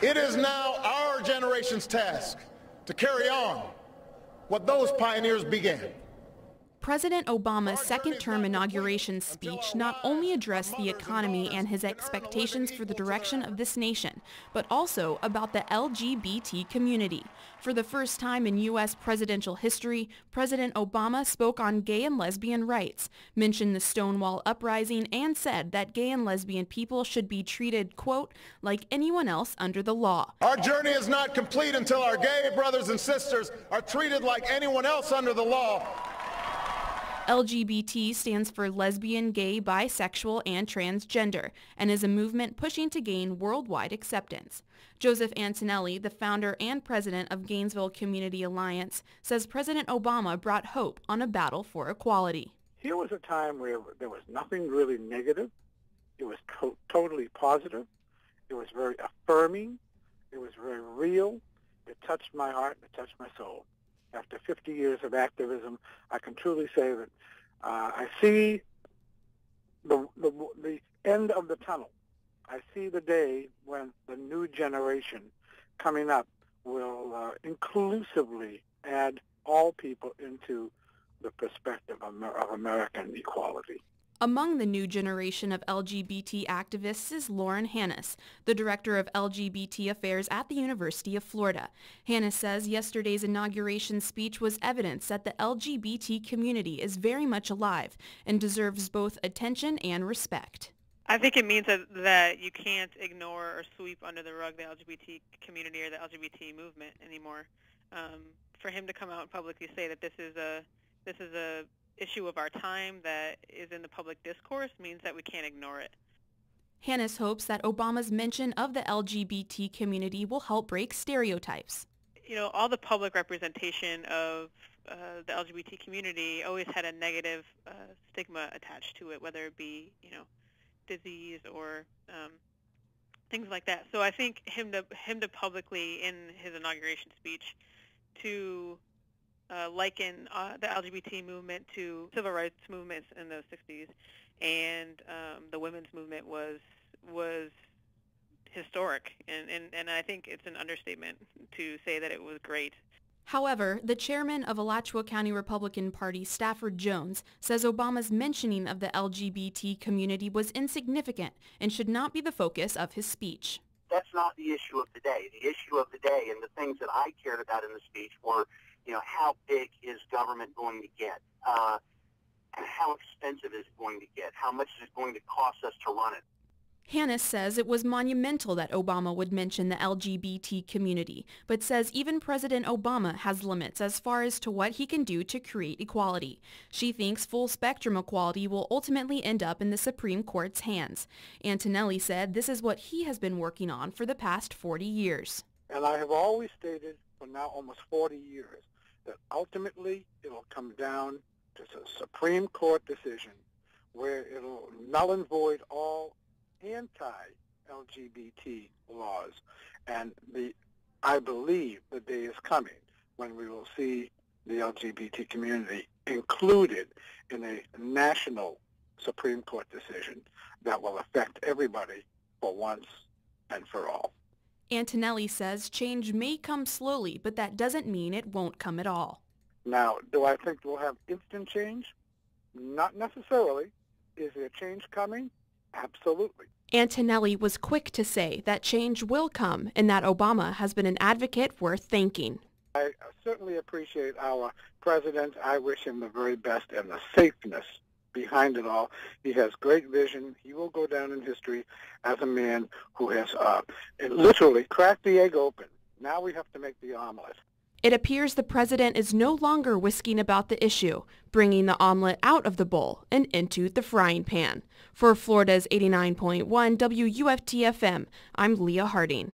It is now our generation's task to carry on what those pioneers began. President Obama's second-term inauguration speech not only addressed the economy and his expectations for the direction of this nation, but also about the LGBT community. For the first time in U.S. presidential history, President Obama spoke on gay and lesbian rights, mentioned the Stonewall Uprising, and said that gay and lesbian people should be treated, quote, like anyone else under the law. Our journey is not complete until our gay brothers and sisters are treated like anyone else under the law. LGBT stands for lesbian, gay, bisexual, and transgender, and is a movement pushing to gain worldwide acceptance. Joseph Antonelli, the founder and president of Gainesville Community Alliance, says President Obama brought hope on a battle for equality. Here was a time where there was nothing really negative. It was totally positive. It was very affirming. It was very real. It touched my heart. It touched my soul. After 50 years of activism, I can truly say that I see the end of the tunnel. I see the day when the new generation coming up will inclusively add all people into the perspective of American equality. Among the new generation of LGBT activists is Lauren Hannes, the director of LGBT affairs at the University of Florida. Hannes says yesterday's inauguration speech was evidence that the LGBT community is very much alive and deserves both attention and respect. I think it means that you can't ignore or sweep under the rug the LGBT community or the LGBT movement anymore. For him to come out and publicly say that this is a issue of our time that is in the public discourse means that we can't ignore it. Hannes hopes that Obama's mention of the LGBT community will help break stereotypes. You know, all the public representation of the LGBT community always had a negative stigma attached to it, whether it be, you know, disease or things like that. So I think him to publicly in his inauguration speech to liken the LGBT movement to civil rights movements in the 60s, and the women's movement was historic, and I think it's an understatement to say that it was great. However, the chairman of Alachua County Republican Party, Stafford Jones, says Obama's mentioning of the LGBT community was insignificant and should not be the focus of his speech. That's not the issue of the day. The issue of the day and the things that I cared about in the speech were, you know, how big is government going to get? And how expensive is it going to get? How much is it going to cost us to run it? Hannes says it was monumental that Obama would mention the LGBT community, but says even President Obama has limits as far as to what he can do to create equality. She thinks full-spectrum equality will ultimately end up in the Supreme Court's hands. Antonelli said this is what he has been working on for the past 40 years. And I have always stated for now almost 40 years that ultimately it'll come down to a Supreme Court decision where it'll null and void all anti-LGBT laws. And I believe the day is coming when we will see the LGBT community included in a national Supreme Court decision that will affect everybody for once and for all. Antonelli says change may come slowly, but that doesn't mean it won't come at all. Now, do I think we'll have instant change? Not necessarily. Is there change coming? Absolutely. Antonelli was quick to say that change will come and that Obama has been an advocate worth thanking. I certainly appreciate our president. I wish him the very best and the safeness behind it all. He has great vision. He will go down in history as a man who has literally cracked the egg open. Now we have to make the omelet. It appears the president is no longer whisking about the issue, bringing the omelet out of the bowl and into the frying pan. For Florida's 89.1 WUFT-FM, I'm Leah Harding.